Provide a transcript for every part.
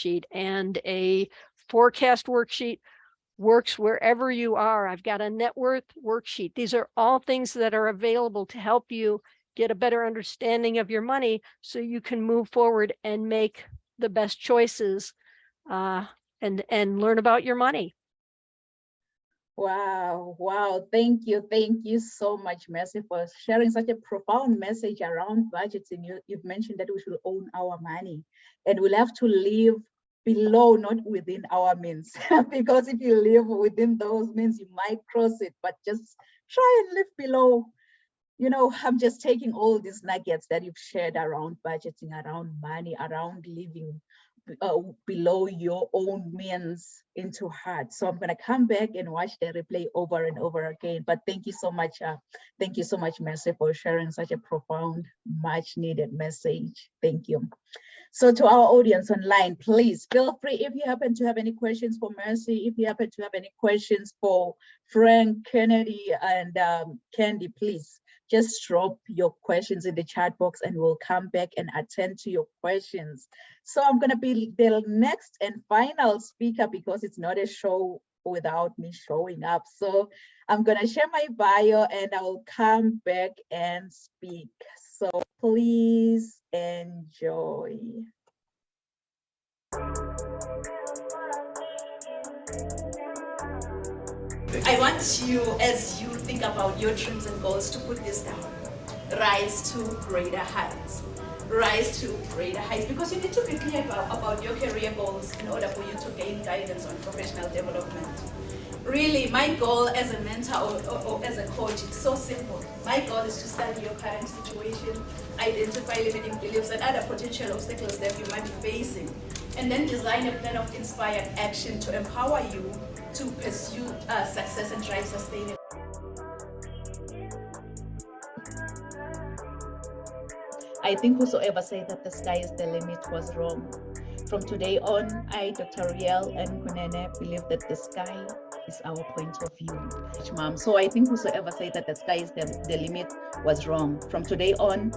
sheet and a forecast worksheet works wherever you are. I've got a net worth worksheet. These are all things that are available to help you get a better understanding of your money so you can move forward and make the best choices and learn about your money. Wow. Thank you so much, Mercy, for sharing such a profound message around budgeting. You've mentioned that we should own our money and we'll have to live below, not within our means. Because if you live within those means, you might cross it, but just try and live below. I'm just taking all these nuggets that you've shared around budgeting, around money, around living below your own means into heart. So I'm going to come back and watch the replay over and over again. But thank you so much. Thank you so much, Mercy, for sharing such a profound, much needed message. Thank you. So to our audience online, please feel free if you happen to have any questions for Mercy, if you happen to have any questions for Frank, Kennedy, and Candy, please just drop your questions in the chat box and we'll come back and attend to your questions. So I'm going to be the next and final speaker because it's not a show without me showing up. So I'm going to share my bio and I'll come back and speak. So please enjoy. I want you, as you think about your dreams and goals, to put this down. Rise to greater heights. Rise to greater heights, because you need to be clear about your career goals in order for you to gain guidance on professional development. Really, my goal as a mentor or as a coach is so simple. My goal is to study your current situation, identify limiting beliefs and other potential obstacles that you might be facing, and then design a plan of inspired action to empower you to pursue success and drive sustainable. I think whosoever said that the sky is the limit was wrong. From today on, I, Dr. Riel and Kunene, believe that the sky is our point of view. Mom. So I think whosoever said that the sky is the limit was wrong. From today on,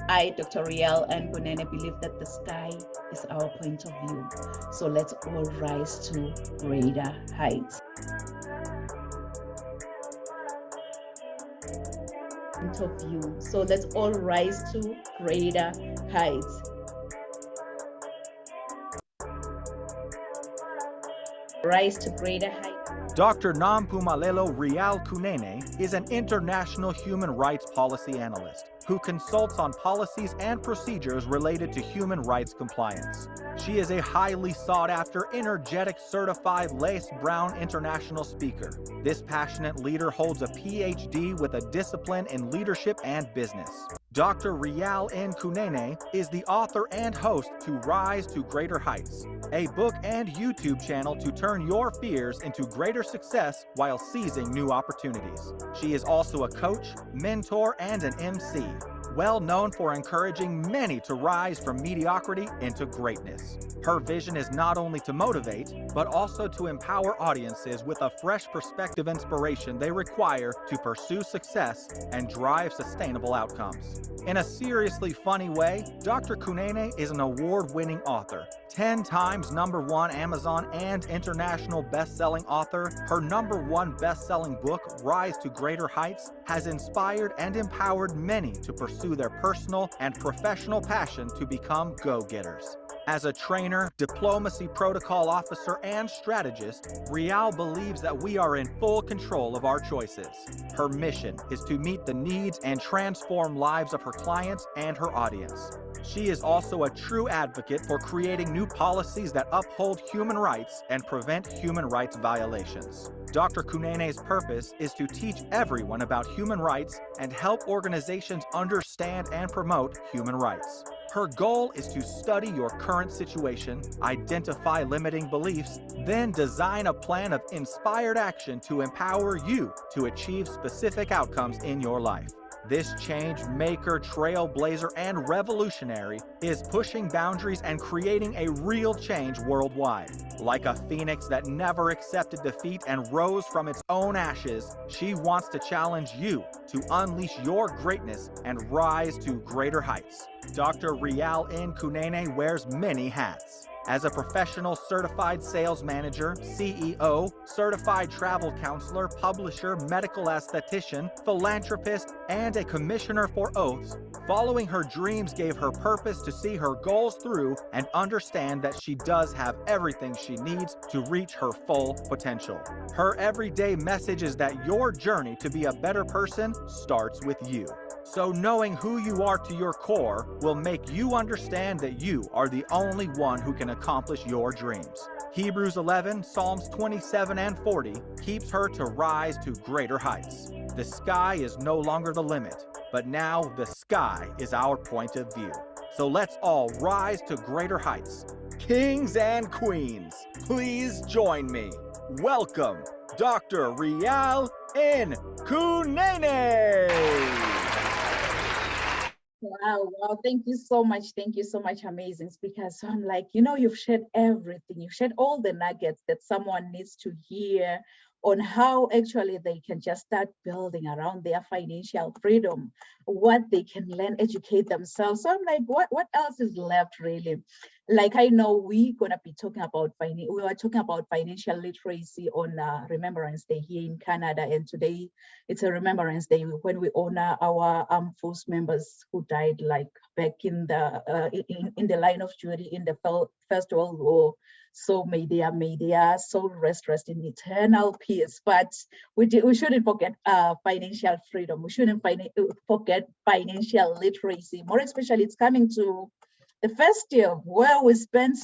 I, Dr. Riel and Kunene, believe that the sky is our point of view. So let's all rise to greater heights. Point of view. So let's all rise to greater heights. Rise to greater heights. Dr. Nampumelelo Rial Kunene is an international human rights policy analyst who consults on policies and procedures related to human rights compliance. She is a highly sought-after, energetic, certified Lace Brown international speaker. This passionate leader holds a PhD with a discipline in leadership and business. Dr. Rial N. Kunene is the author and host to Rise to Greater Heights, a book and YouTube channel to turn your fears into greater success while seizing new opportunities. She is also a coach, mentor, and an MC, well known for encouraging many to rise from mediocrity into greatness. Her vision is not only to motivate, but also to empower audiences with a fresh perspective inspiration they require to pursue success and drive sustainable outcomes. In a seriously funny way, Dr. Kunene is an award-winning author, 10 times #1 Amazon and international best-selling author. Her #1 best-selling book, Rise to Greater Heights, has inspired and empowered many to pursue their personal and professional passion to become go-getters. As a trainer, diplomacy protocol officer, and strategist, Rial believes that we are in full control of our choices. Her mission is to meet the needs and transform lives of her clients and her audience. She is also a true advocate for creating new policies that uphold human rights and prevent human rights violations. Dr. Kunene's purpose is to teach everyone about human rights and help organizations understand and promote human rights. Her goal is to study your current situation, identify limiting beliefs, then design a plan of inspired action to empower you to achieve specific outcomes in your life. This change maker, trailblazer, and revolutionary is pushing boundaries and creating a real change worldwide. Like a phoenix that never accepted defeat and rose from its own ashes, she wants to challenge you to unleash your greatness and rise to greater heights. Dr. Rial N. Kunene wears many hats. As a professional certified sales manager, CEO, certified travel counselor, publisher, medical esthetician, philanthropist, and a commissioner for oaths, following her dreams gave her purpose to see her goals through and understand that she does have everything she needs to reach her full potential. Her everyday message is that your journey to be a better person starts with you. So knowing who you are to your core will make you understand that you are the only one who can accomplish your dreams. Hebrews 11, Psalms 27 and 40 keeps her to rise to greater heights. The sky is no longer the limit, but now the sky is our point of view. So let's all rise to greater heights. Kings and queens, please join me. Welcome, Dr. Rial Nkunene. Wow, thank you so much. Thank you so much, amazing speakers. So I'm like, you know, you've shared everything. You've shared all the nuggets that someone needs to hear on how actually they can just start building around their financial freedom, what they can learn, educate themselves. So I'm like, what else is left really? Like, I know we're gonna be talking about we were talking about financial literacy on Remembrance Day here in Canada, and today it's a Remembrance Day when we honor our armed force members who died like back in the line of duty in the First World War. So may their soul rest in eternal peace. But we shouldn't forget financial freedom. We shouldn't forget financial literacy. More especially, it's coming to the first year where we spend,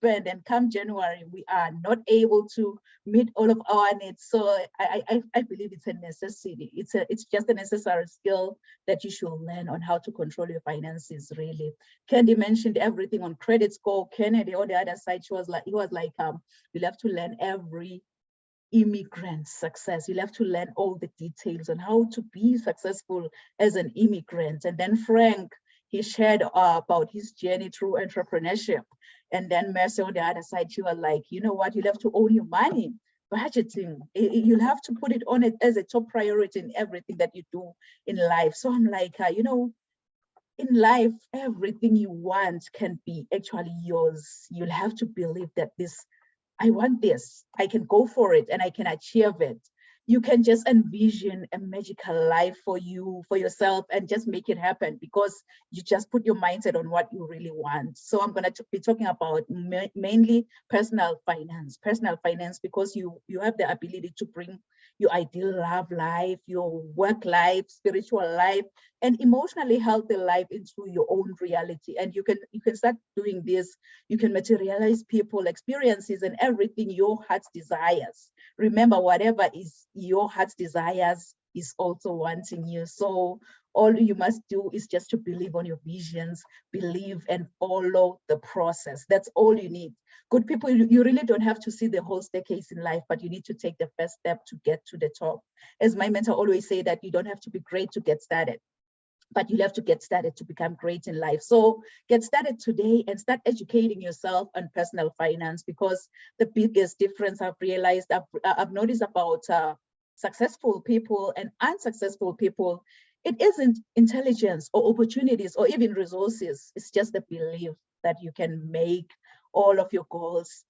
and come January, we are not able to meet all of our needs. So I believe it's a necessity. It's just a necessary skill that you should learn on how to control your finances, really. Candy mentioned everything on credit score. Kennedy on the other side, he was like, you'll have to learn every immigrant success. You'll have to learn all the details on how to be successful as an immigrant. And then Frank, he shared about his journey through entrepreneurship. And then Mercy on the other side, she was like, you know what, you'll have to own your money. Budgeting, you'll have to put it on it as a top priority in everything that you do in life. So I'm like, you know, in life, everything you want can be actually yours. You'll have to believe that I want this, I can go for it and I can achieve it. You can just envision a magical life for yourself and just make it happen because you just put your mindset on what you really want. So I'm going to be talking about mainly personal finance because you have the ability to bring your ideal love life, your work life, spiritual life, and emotionally healthy life into your own reality. And you can start doing this. You can materialize people, experiences, and everything your heart desires. Remember, whatever is your heart's desires is also wanting you. So all you must do is just to believe on your visions, believe and follow the process. That's all you need. Good people, you really don't have to see the whole staircase in life, but you need to take the first step to get to the top. As my mentor always say, that you don't have to be great to get started, but you have to get started to become great in life. So get started today and start educating yourself on personal finance, because the biggest difference I've realized, I've noticed about successful people and unsuccessful people, it isn't intelligence or opportunities or even resources. It's just the belief that you can make all of your goals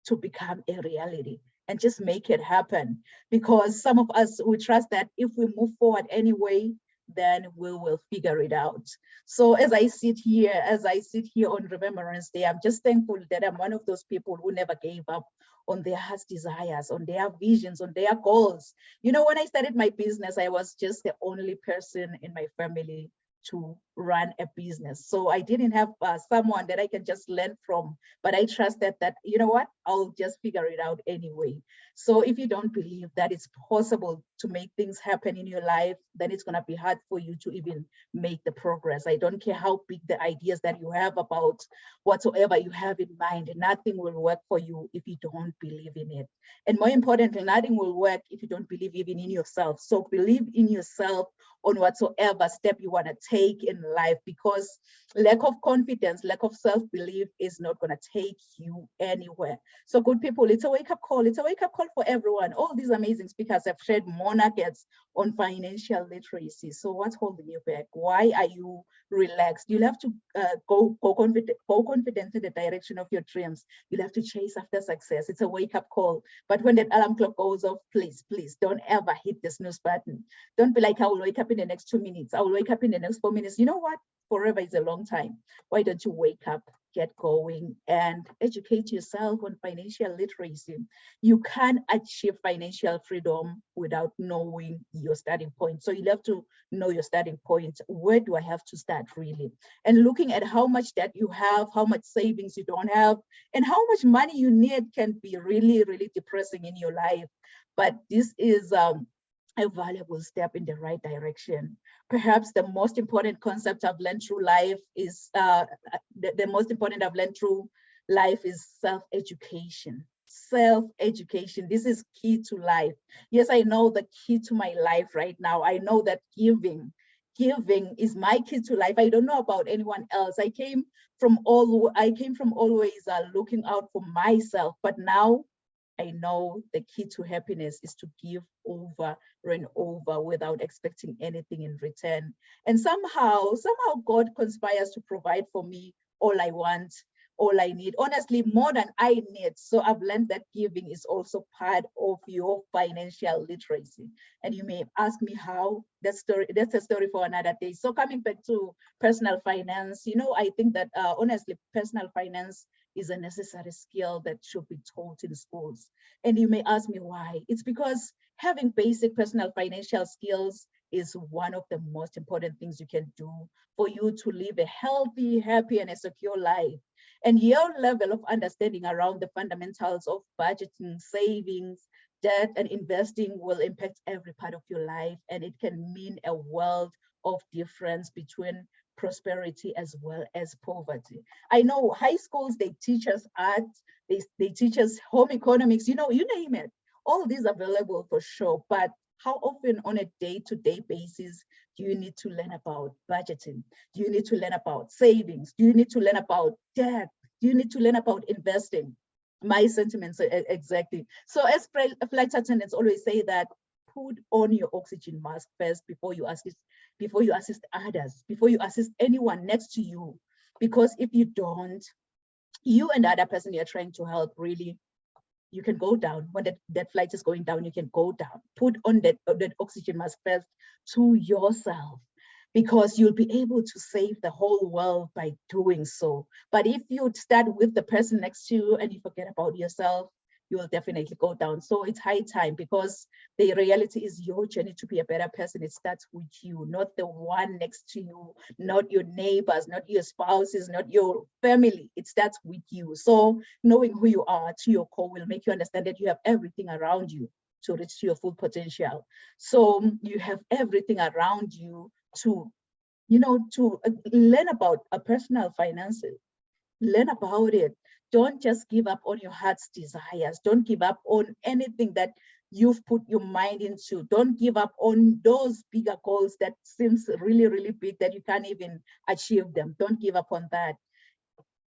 to become a reality and just make it happen. Because some of us, we trust that if we move forward anyway, then we will figure it out. So as I sit here on Remembrance Day, I'm just thankful that I'm one of those people who never gave up on their heart's desires, on their visions, on their goals. You know, when I started my business, I was just the only person in my family to run a business. So I didn't have someone that I can just learn from, but I trusted that, you know what, I'll just figure it out anyway. So if you don't believe that it's possible to make things happen in your life, then it's gonna be hard for you to even make the progress. I don't care how big the ideas that you have about whatsoever you have in mind, nothing will work for you if you don't believe in it. And more importantly, nothing will work if you don't believe even in yourself. So believe in yourself on whatsoever step you want to take in life, because lack of confidence, lack of self-belief is not going to take you anywhere. So good people, it's a wake-up call. It's a wake-up call for everyone. All these amazing speakers have shared more nuggets on financial literacy. So what's holding you back? Why are you relaxed? You'll have to go confident in the direction of your dreams. You'll have to chase after success. It's a wake-up call. But when that alarm clock goes off, please don't ever hit the snooze button. Don't be like, I will wake up in the next 2 minutes. I will wake up in the next 4 minutes. You know what? Forever is a long time. Why don't you wake up, get going, and educate yourself on financial literacy? You can achieve financial freedom without knowing your starting point. So you have to know your starting point. Where do I have to start really? And looking at how much debt you have, how much savings you don't have, and how much money you need can be really, really depressing in your life. But this is a valuable step in the right direction. Perhaps the most important concept I've learned through life is the most important I've learned through life is self-education. Self-education. This is key to life. Yes, I know the key to my life right now. I know that giving is my key to life. I don't know about anyone else. I came from always looking out for myself, but now I know the key to happiness is to give over and over without expecting anything in return. And somehow God conspires to provide for me all I want, all I need, honestly, more than I need. So I've learned that giving is also part of your financial literacy. And you may ask me how. That's a story for another day. So coming back to personal finance, I think that honestly, personal finance is a necessary skill that should be taught in schools. And you may ask me why. It's because having basic personal financial skills is one of the most important things you can do for you to live a healthy, happy, and a secure life. And your level of understanding around the fundamentals of budgeting, savings, debt, and investing will impact every part of your life. And it can mean a world of difference between prosperity as well as poverty. I know high schools, they teach us art, they teach us home economics, you name it. All these are available for sure, but how often on a day-to-day basis do you need to learn about budgeting? Do you need to learn about savings? Do you need to learn about debt? Do you need to learn about investing? My sentiments exactly. So as flight attendants always say that, put on your oxygen mask first before you assist others, before you assist anyone next to you. Because if you don't, you and the other person you're trying to help, really, you can go down. When that flight is going down, you can go down. Put on that oxygen mask first to yourself, because you'll be able to save the whole world by doing so. But if you start with the person next to you and you forget about yourself, you will definitely go down. So it's high time, because the reality is your journey to be a better person. It starts with you, not the one next to you, not your neighbors, not your spouses, not your family. It starts with you. So knowing who you are to your core will make you understand that you have everything around you to reach your full potential. So you have everything around you to learn about a personal finances. Learn about it. Don't just give up on your heart's desires. Don't give up on anything that you've put your mind into. Don't give up on those bigger goals that seems really, really big that you can't even achieve them. Don't give up on that.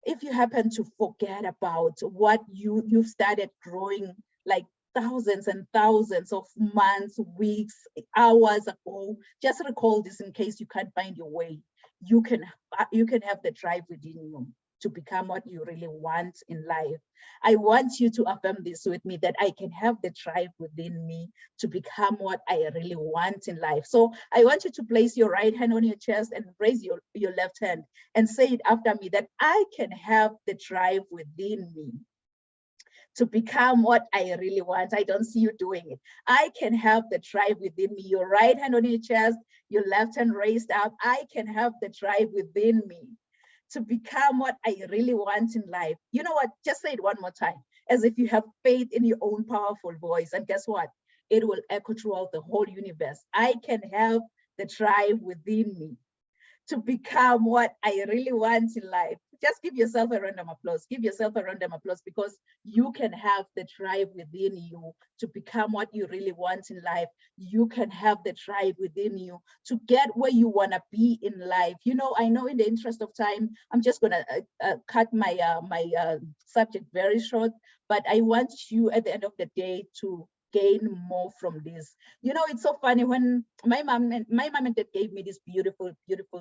If you happen to forget about what you've started growing like thousands and thousands of months, weeks, hours ago, just recall this in case you can't find your way. You can have the drive within you to become what you really want in life. I want you to affirm this with me, that I can have the drive within me to become what I really want in life. So I want you to place your right hand on your chest and raise your left hand and say it after me, that I can have the drive within me to become what I really want. I don't see you doing it. I can have the drive within me. Your right hand on your chest, your left hand raised up. I can have the drive within me to become what I really want in life. You know what? Just say it one more time, as if you have faith in your own powerful voice. And guess what? It will echo throughout the whole universe. I can have the drive within me to become what I really want in life. just give yourself a round of applause. Give yourself a round of applause, because you can have the drive within you to become what you really want in life. You can have the drive within you to get where you want to be in life. You know, I know in the interest of time, I'm just going to cut my subject very short, but I want you at the end of the day to gain more from this. You know, it's so funny when my mom and dad gave me this beautiful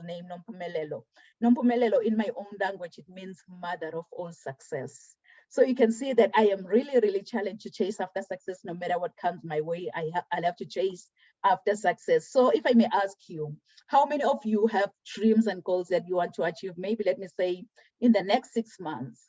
name, Nompumelelo. Nompumelelo, in my own language, it means mother of all success. So you can see that I am really challenged to chase after success. No matter what comes my way, I'll have to chase after success. So if I may ask you, how many of you have dreams and goals that you want to achieve? Maybe let me say in the next 6 months.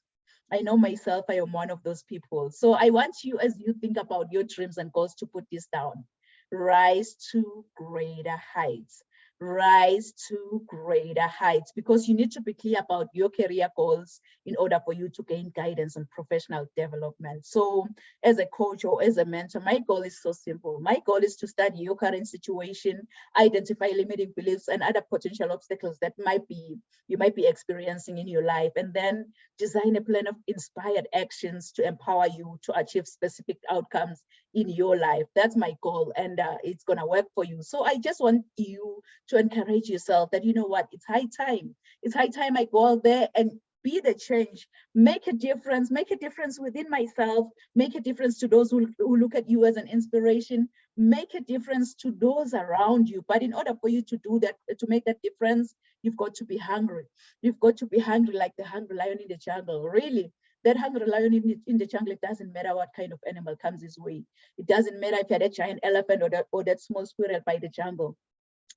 I know myself, I am one of those people. So I want you, as you think about your dreams and goals, to put this down. Rise to greater heights. Rise to greater heights, because you need to be clear about your career goals in order for you to gain guidance and professional development. So as a coach or as a mentor, my goal is so simple. My goal is to study your current situation, identify limiting beliefs and other potential obstacles that you might be experiencing in your life, and then design a plan of inspired actions to empower you to achieve specific outcomes in your life. That's my goal, and it's gonna work for you. So I just want you to encourage yourself that, you know what, it's high time. It's high time I go out there and be the change, make a difference within myself, make a difference to those who look at you as an inspiration, make a difference to those around you. But in order for you to do that, to make that difference, you've got to be hungry. You've got to be hungry like the hungry lion in the jungle, really. That hungry lion in the jungle, it doesn't matter what kind of animal comes his way. It doesn't matter if you had a giant elephant or that small squirrel by the jungle.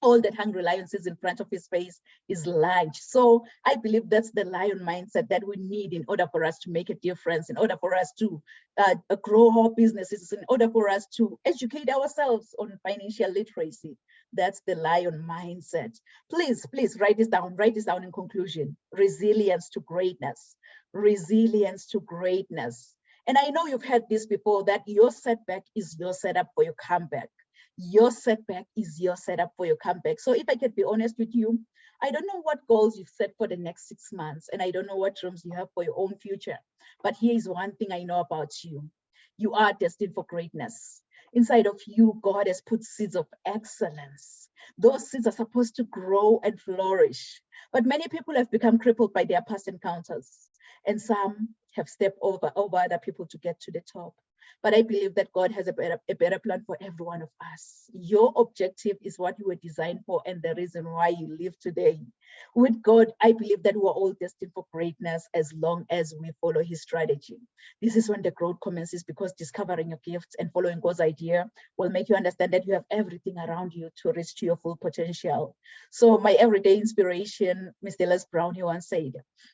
All that hungry lion sees in front of his face is lunch. So I believe that's the lion mindset that we need in order for us to make a difference, in order for us to grow our businesses, in order for us to educate ourselves on financial literacy. That's the lion mindset. Please write this down. Write this down in conclusion. Resilience to greatness. Resilience to greatness. And I know you've heard this before, that your setback is your setup for your comeback. Your setback is your setup for your comeback. So if I can be honest with you, I don't know what goals you've set for the next 6 months, and I don't know what dreams you have for your own future. But here is one thing I know about you. You are destined for greatness. Inside of you, God has put seeds of excellence. Those seeds are supposed to grow and flourish. But many people have become crippled by their past encounters, and some have stepped over other people to get to the top. But I believe that God has a better plan for every one of us. Your objective is what you were designed for, and the reason why you live today. With God, I believe that we're all destined for greatness as long as we follow his strategy. This is when the growth commences, because discovering your gifts and following God's idea will make you understand that you have everything around you to reach to your full potential. So my everyday inspiration, Mr. Les Brown, he once said,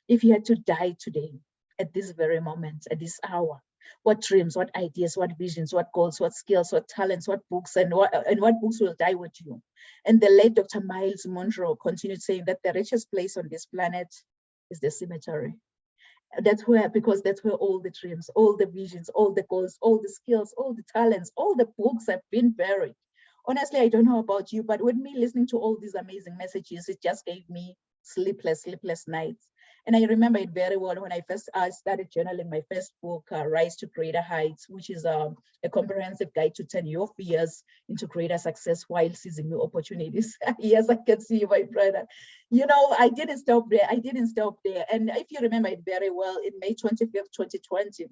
if you had to die today, at this very moment, at this hour, what dreams, what ideas, what visions, what goals, what skills, what talents, what books, and what books will die with you? And the late Dr. Miles Monroe continued saying that the richest place on this planet is the cemetery. Because that's where all the dreams, all the visions, all the goals, all the skills, all the talents, all the books have been buried. Honestly, I don't know about you, but with me listening to all these amazing messages, it just gave me sleepless nights. And I remember it very well when I first started journaling my first book, Rise to Greater Heights, which is a comprehensive guide to turn your fears into greater success while seizing new opportunities. Yes, I can see you, my brother. You know, I didn't stop there. And if you remember it very well, in May 25th, 2020,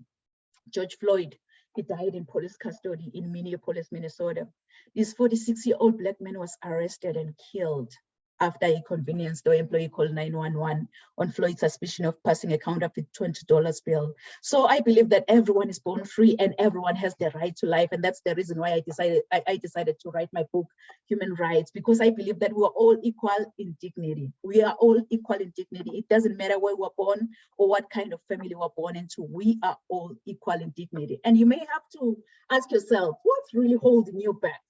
George Floyd, he died in police custody in Minneapolis, Minnesota. This 46-year-old Black man was arrested and killed after a convenience store employee called 911 on Floyd's suspicion of passing a counterfeit $20 bill. So I believe that everyone is born free and everyone has the right to life. And that's the reason why I decided to write my book, Human Rights, because I believe that we are all equal in dignity. We are all equal in dignity. It doesn't matter where we're born or what kind of family we're born into. We are all equal in dignity. And you may have to ask yourself, what's really holding you back?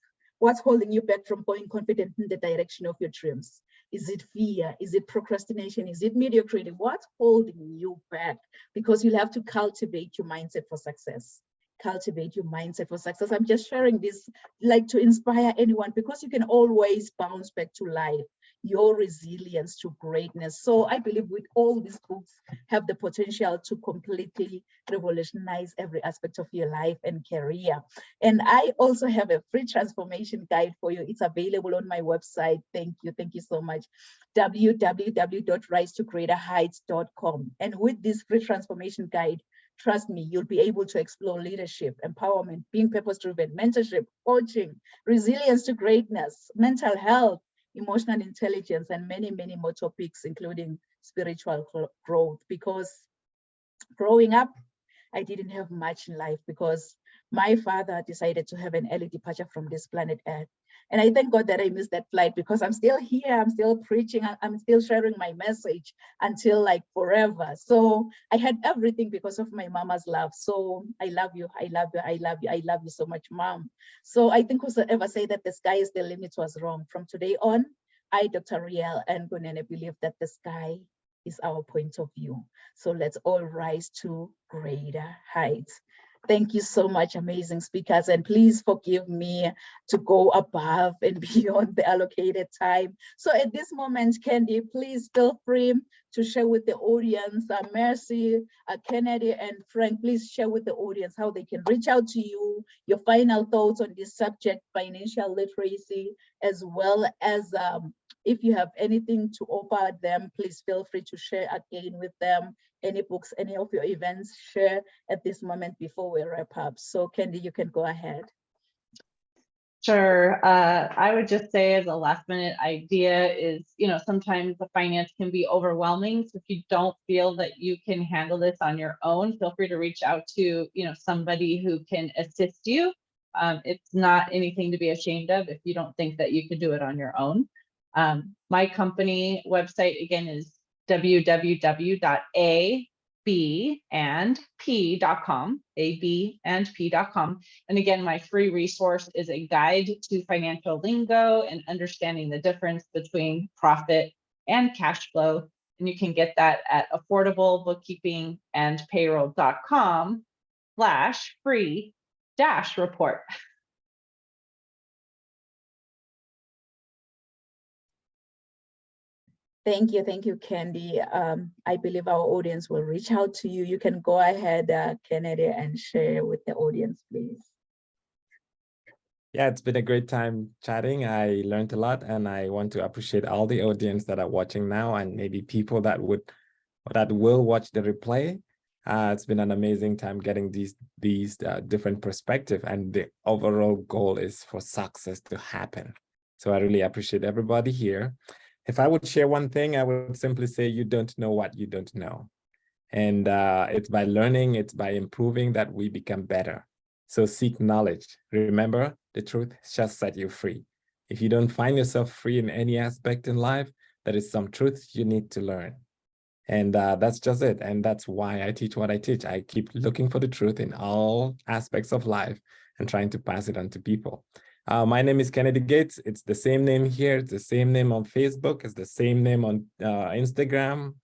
What's holding you back from going confident in the direction of your dreams? Is it fear? Is it procrastination? Is it mediocrity? What's holding you back? Because you'll have to cultivate your mindset for success. Cultivate your mindset for success. I'm just sharing this like to inspire anyone, because you can always bounce back to life. your resilience to greatness. So I believe with all these books have the potential to completely revolutionize every aspect of your life and career. And I also have a free transformation guide for you. It's available on my website. Thank you so much. www.risetogreaterheights.com. And with this free transformation guide, trust me, you'll be able to explore leadership, empowerment, being purpose-driven, mentorship, coaching, resilience to greatness, mental health, emotional intelligence, and many, many more topics, including spiritual growth. Because growing up, I didn't have much in life because my father decided to have an early departure from this planet Earth. And I thank God that I missed that flight, because I'm still here, I'm still preaching, I'm still sharing my message until like forever. So I had everything because of my mama's love. So I love you, I love you, I love you, I love you so much, Mom. So I think whosoever say that the sky is the limit was wrong. From today on, I, Dr. Riel and Kunene, believe that the sky is our point of view. So let's all rise to greater heights. Thank you so much, amazing speakers. And please forgive me to go above and beyond the allocated time. So at this moment, Candy, please feel free to share with the audience. Mercy, Kennedy, and Frank, please share with the audience how they can reach out to you, your final thoughts on this subject, financial literacy, as well as if you have anything to offer them, please feel free to share again with them. Any books, any of your events, share at this moment before we wrap up. So Candy, you can go ahead. Sure. I would just say as a last minute idea is, sometimes the finance can be overwhelming. So if you don't feel that you can handle this on your own, feel free to reach out to, somebody who can assist you. It's not anything to be ashamed of if you don't think that you can do it on your own. My company website again is www.abandp.com, abandp.com. And again, my free resource is a guide to financial lingo and understanding the difference between profit and cash flow. And you can get that at affordablebookkeepingandpayroll.com/free-report. Thank you, Candy. I believe our audience will reach out to you. You can go ahead, Kennedy, and share with the audience, please. Yeah, it's been a great time chatting. I learned a lot, and I want to appreciate all the audience that are watching now, and maybe people that will watch the replay. It's been an amazing time getting these different perspectives, and the overall goal is for success to happen. So I really appreciate everybody here. If I would share one thing, I would simply say you don't know what you don't know. And it's by learning, it's by improving that we become better. So seek knowledge. Remember, the truth shall set you free. If you don't find yourself free in any aspect in life, there is some truth you need to learn. And that's just it. And that's why I teach what I teach. I keep looking for the truth in all aspects of life and trying to pass it on to people. My name is Kennedy Gates. It's the same name here. It's the same name on Facebook. It's the same name on Instagram.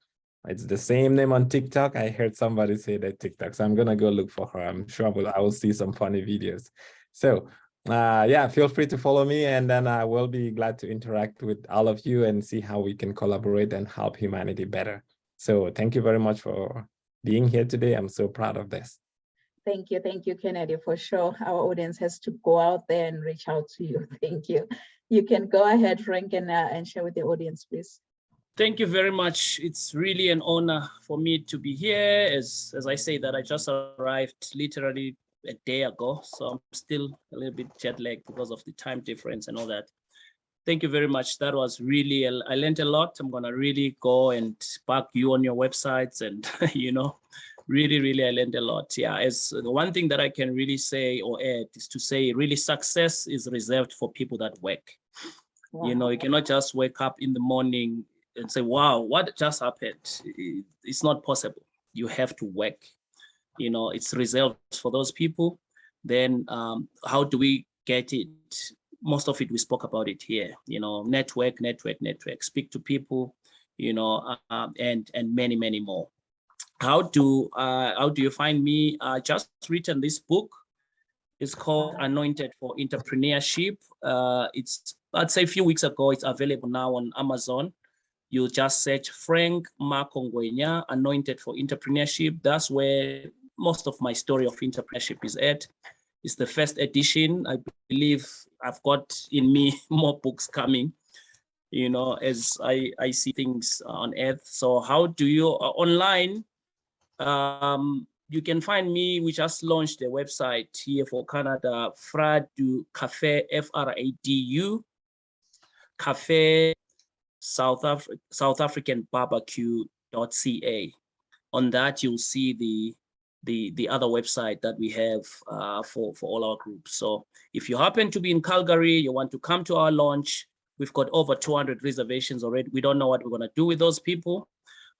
It's the same name on TikTok. I heard somebody say that TikTok, so I'm going to go look for her. I'm sure I will see some funny videos. So yeah, feel free to follow me, and then I will be glad to interact with all of you and see how we can collaborate and help humanity better. So thank you very much for being here today. I'm so proud of this. Thank you, Kennedy, for sure. Our audience has to go out there and reach out to you. Thank you. You can go ahead, Frank, and share with the audience, please. Thank you very much. It's really an honor for me to be here. As I say that I just arrived literally a day ago, so I'm still a little bit jet lagged because of the time difference and all that. Thank you very much. That was really, I learned a lot. I'm gonna really go and back you on your websites and, really, I learned a lot. Yeah, as the one thing that I can really say or add is to say really success is reserved for people that work. Wow. You cannot just wake up in the morning and say, wow, what just happened? It's not possible. You have to work. It's reserved for those people. Then how do we get it? Most of it, we spoke about it here, network, speak to people, and many, many more. How do you find me? Just written this book. It's called Anointed for Entrepreneurship. It's I'd say a few weeks ago. It's available now on Amazon. You just search Frank Marco Ngwenya, Anointed for Entrepreneurship. That's where most of my story of entrepreneurship is at. It's the first edition. I believe I've got in me more books coming, as I see things on earth. So how do you online? You can find me. We just launched a website here for Canada, Fradu Cafe, Fradu Cafe South African Barbecue.ca. On that, you'll see the other website that we have for all our groups. So if you happen to be in Calgary, you want to come to our launch, we've got over 200 reservations already. We don't know what we're going to do with those people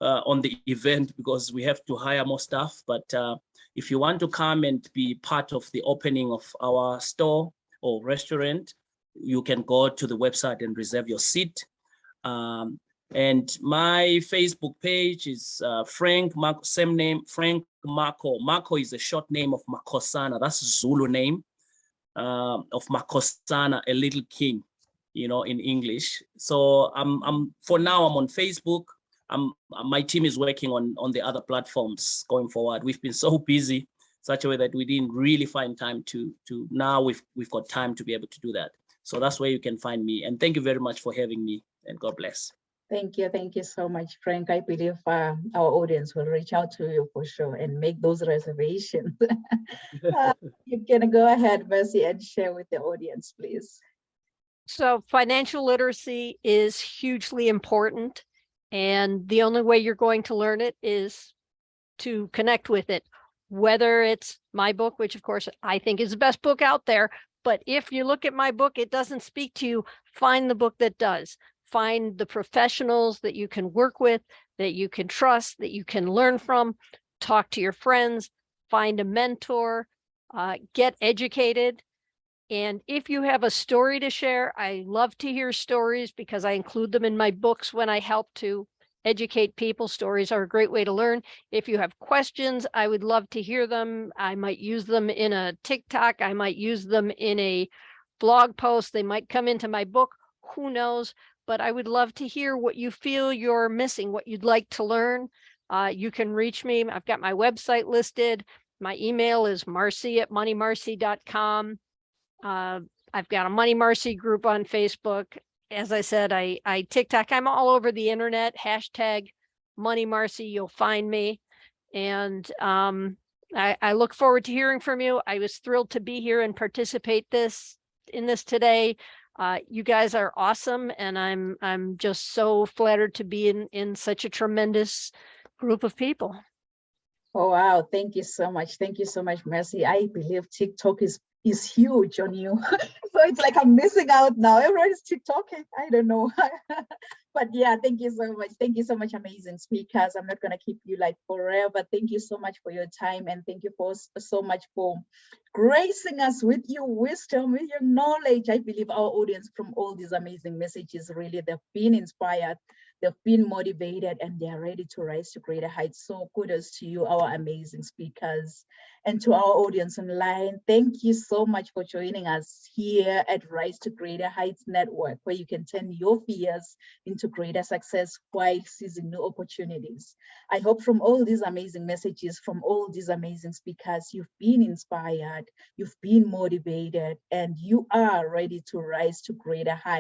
on the event because we have to hire more staff. But if you want to come and be part of the opening of our store or restaurant, you can go to the website and reserve your seat. And my Facebook page is Frank Marco, same name, Frank Marco. Marco is a short name of Makosana. That's Zulu name of Makosana, a little king, in English. So for now, I'm on Facebook. My team is working on the other platforms going forward. We've been so busy such a way that we didn't really find time to now we've got time to be able to do that. So that's where you can find me. And thank you very much for having me, and God bless. Thank you so much, Frank. I believe our audience will reach out to you for sure and make those reservations. You can go ahead, Mercy, and share with the audience, please. So financial literacy is hugely important. And the only way you're going to learn it is to connect with it, whether it's my book, which of course I think is the best book out there. But if you look at my book, it doesn't speak to you, find the book that does. Find the professionals that you can work with, that you can trust, that you can learn from, talk to your friends, find a mentor, get educated. And if you have a story to share, I love to hear stories because I include them in my books when I help to educate people. Stories are a great way to learn. If you have questions, I would love to hear them. I might use them in a TikTok. I might use them in a blog post. They might come into my book. Who knows? But I would love to hear what you feel you're missing, what you'd like to learn. You can reach me. I've got my website listed. My email is marcy@moneymarcy.com. I've got a Money Marcy group on Facebook. As I said, I TikTok. I'm all over the internet. Hashtag Money Marcy. You'll find me. And I look forward to hearing from you. I was thrilled to be here and participate in this today. You guys are awesome, and I'm just so flattered to be in such a tremendous group of people. Oh wow, thank you so much. Thank you so much, Mercy. I believe TikTok is huge on you. So it's like I'm missing out now. Everyone is TikToking. I don't know. But yeah, thank you so much. Thank you so much, amazing speakers. I'm not going to keep you like forever. Thank you so much for your time, and thank you so much for gracing us with your wisdom, with your knowledge. I believe our audience from all these amazing messages, really, they've been inspired, they've been motivated, and they are ready to rise to greater heights. So kudos to you, our amazing speakers. And to our audience online, thank you so much for joining us here at Rise to Greater Heights Network, where you can turn your fears into greater success while seizing new opportunities. I hope from all these amazing messages, from all these amazing speakers, you've been inspired, you've been motivated, and you are ready to rise to greater heights.